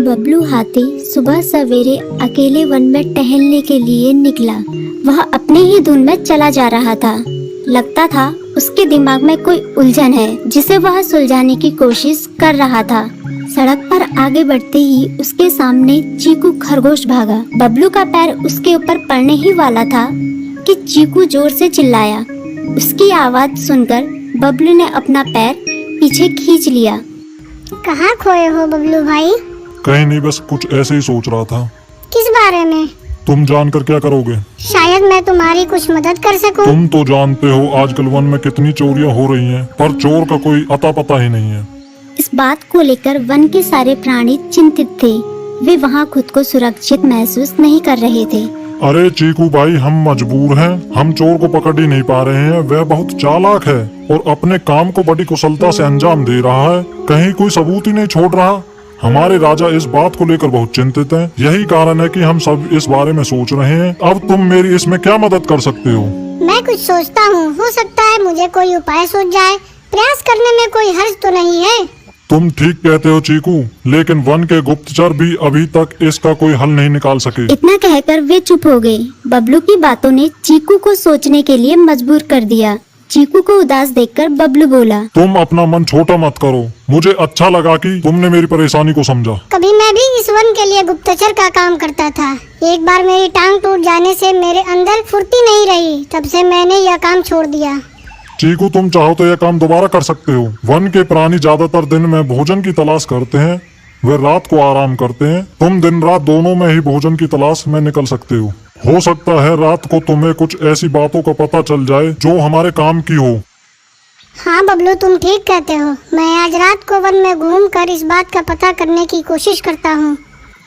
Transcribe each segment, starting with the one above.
बबलू हाथी सुबह सवेरे अकेले वन में टहलने के लिए निकला। वह अपने ही धुन में चला जा रहा था। लगता था उसके दिमाग में कोई उलझन है जिसे वह सुलझाने की कोशिश कर रहा था। सड़क पर आगे बढ़ते ही उसके सामने चीकू खरगोश भागा। बबलू का पैर उसके ऊपर पड़ने ही वाला था कि चीकू जोर से चिल्लाया। उसकी आवाज सुनकर बबलू ने अपना पैर पीछे खींच लिया। कहाँ खोए हो बबलू भाई? कहीं नहीं, बस कुछ ऐसे ही सोच रहा था। किस बारे में? तुम जानकर क्या करोगे? शायद मैं तुम्हारी कुछ मदद कर सकूं। तुम तो जानते हो आजकल वन में कितनी चोरियां हो रही हैं, पर चोर का कोई अता पता ही नहीं है। इस बात को लेकर वन के सारे प्राणी चिंतित थे। वे वहाँ खुद को सुरक्षित महसूस नहीं कर रहे थे। अरे चीकू भाई, हम मजबूर हैं। हम चोर को पकड़ ही नहीं पा रहे हैं। वह बहुत चालाक है और अपने काम को बड़ी कुशलता से अंजाम दे रहा है। कहीं कोई सबूत ही नहीं छोड़ रहा। हमारे राजा इस बात को लेकर बहुत चिंतित हैं। यही कारण है कि हम सब इस बारे में सोच रहे हैं। अब तुम मेरी इसमें क्या मदद कर सकते हो? मैं कुछ सोचता हूँ, हो सकता है मुझे कोई उपाय सूझ जाए। प्रयास करने में कोई हर्ज तो नहीं है। तुम ठीक कहते हो चीकू, लेकिन वन के गुप्तचर भी अभी तक इसका कोई हल नहीं निकाल सके। इतना कहकर वे चुप हो गए। बबलू की बातों ने चीकू को सोचने के लिए मजबूर कर दिया। चीकू को उदास देखकर बबलू बोला, तुम अपना मन छोटा मत करो। मुझे अच्छा लगा कि तुमने मेरी परेशानी को समझा। कभी मैं भी इस वन के लिए गुप्तचर का काम करता था। एक बार मेरी टांग टूट जाने से मेरे अंदर फुर्ती नहीं रही। तब से मैंने यह काम छोड़ दिया। चीकू, तुम चाहो तो यह काम दोबारा कर सकते हो। वन के प्राणी ज्यादातर दिन में भोजन की तलाश करते हैं, वे रात को आराम करते हैं। तुम दिन रात दोनों में ही भोजन की तलाश में निकल सकते हो सकता है रात को तुम्हें कुछ ऐसी बातों का पता चल जाए जो हमारे काम की हो। हाँ बबलू, तुम ठीक कहते हो। मैं आज रात को वन में घूमकर इस बात का पता करने की कोशिश करता हूँ।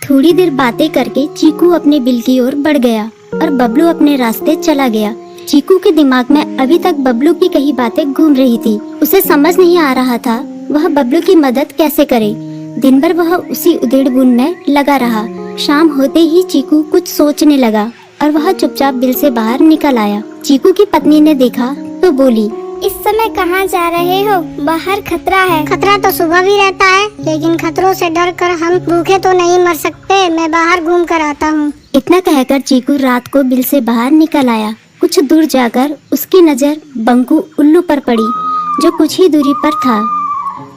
थोड़ी देर बातें करके चीकू अपने बिल की ओर बढ़ गया और बबलू अपने रास्ते चला गया। चीकू के दिमाग में अभी तक बबलू की कही बातें घूम रही थी। उसे समझ नहीं आ रहा था वह बबलू की मदद कैसे करे। दिन भर वह उसी उधेड़-बुन में लगा रहा। शाम होते ही चीकू कुछ सोचने लगा और वह चुपचाप बिल से बाहर निकल आया। चीकू की पत्नी ने देखा तो बोली, इस समय कहाँ जा रहे हो? बाहर खतरा है। खतरा तो सुबह भी रहता है, लेकिन खतरों से डरकर हम भूखे तो नहीं मर सकते। मैं बाहर घूम कर आता हूँ। इतना कहकर चीकू रात को बिल से बाहर निकल आया। कुछ दूर जाकर उसकी नजर बंकू उल्लू पर पड़ी, जो कुछ ही दूरी पर था।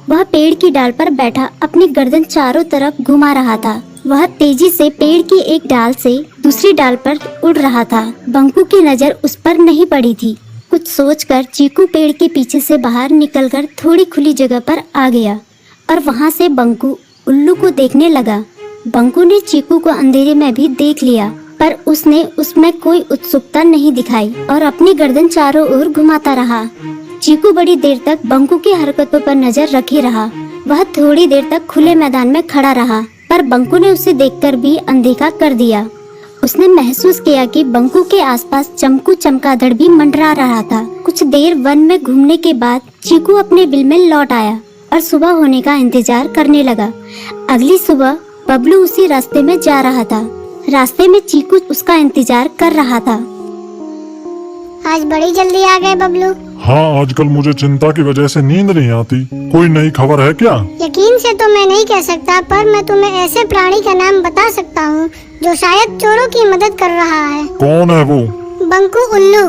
वह पेड़ की डाल पर बैठा अपनी गर्दन चारों तरफ घुमा रहा था। वह तेजी से पेड़ की एक डाल से दूसरी डाल पर उड़ रहा था। बंकू की नजर उस पर नहीं पड़ी थी। कुछ सोचकर चीकू पेड़ के पीछे से बाहर निकलकर थोड़ी खुली जगह पर आ गया और वहां से बंकू उल्लू को देखने लगा। बंकू ने चीकू को अंधेरे में भी देख लिया, पर उसने उसमें कोई उत्सुकता नहीं दिखाई और अपनी गर्दन चारों ओर घुमाता रहा। चीकू बड़ी देर तक बंकू की हरकतों पर नजर रखे रहा। वह थोड़ी देर तक खुले मैदान में खड़ा रहा, पर बंकू ने उसे देखकर भी अनदेखा कर दिया। उसने महसूस किया कि बंकू के आसपास चमकू चमगादड़ भी मंडरा रहा था। कुछ देर वन में घूमने के बाद चीकू अपने बिल में लौट आया और सुबह होने का इंतजार करने लगा। अगली सुबह बबलू उसी रास्ते में जा रहा था। रास्ते में चीकू उसका इंतजार कर रहा था। आज बड़ी जल्दी आ गए बबलू। हाँ, आजकल मुझे चिंता की वजह से नींद नहीं आती। कोई नई खबर है क्या? यकीन से तो मैं नहीं कह सकता, पर मैं तुम्हें ऐसे प्राणी का नाम बता सकता हूँ जो शायद चोरों की मदद कर रहा है। कौन है वो? बंकू उल्लू।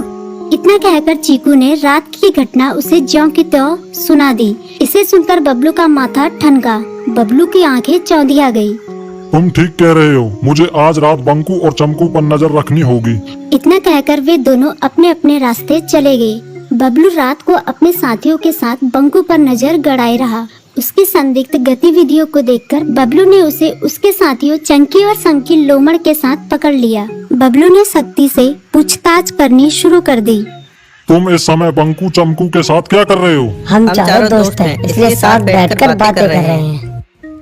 इतना कहकर चीकू ने रात की घटना उसे ज्यों की त्यों सुना दी। इसे सुनकर बबलू का माथा ठनका। बबलू की आंखें चौंधिया गई। तुम ठीक कह रहे हो। मुझे आज रात बंकू और चमकू पर नजर रखनी होगी। इतना कहकर वे दोनों अपने अपने रास्ते चले गए। बबलू रात को अपने साथियों के साथ बंकू पर नजर गड़ाए रहा। उसकी संदिग्ध गतिविधियों को देखकर बबलू ने उसे उसके साथियों चंकी और संकी लोमड़ के साथ पकड़ लिया। बबलू ने सख्ती से पूछताछ करनी शुरू कर दी। तुम इस समय बंकू चमकू के साथ क्या कर रहे हो? हम चारों दोस्त हैं, इसलिए साथ बैठकर बातें कर रहे हैं।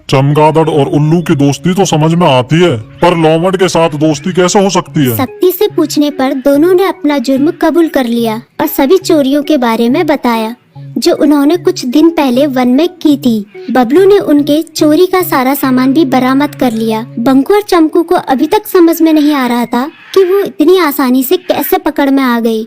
चमगादड़ और उल्लू की दोस्ती तो समझ में आती है, पर लोमड़ के साथ दोस्ती कैसे हो सकती है? सख्ती से पूछने पर दोनों ने अपना जुर्म कबूल कर लिया और सभी चोरियों के बारे में बताया जो उन्होंने कुछ दिन पहले वन में की थी। बबलू ने उनके चोरी का सारा सामान भी बरामद कर लिया। बंकू और चमकू को अभी तक समझ में नहीं आ रहा था कि वो इतनी आसानी से कैसे पकड़ में आ गए।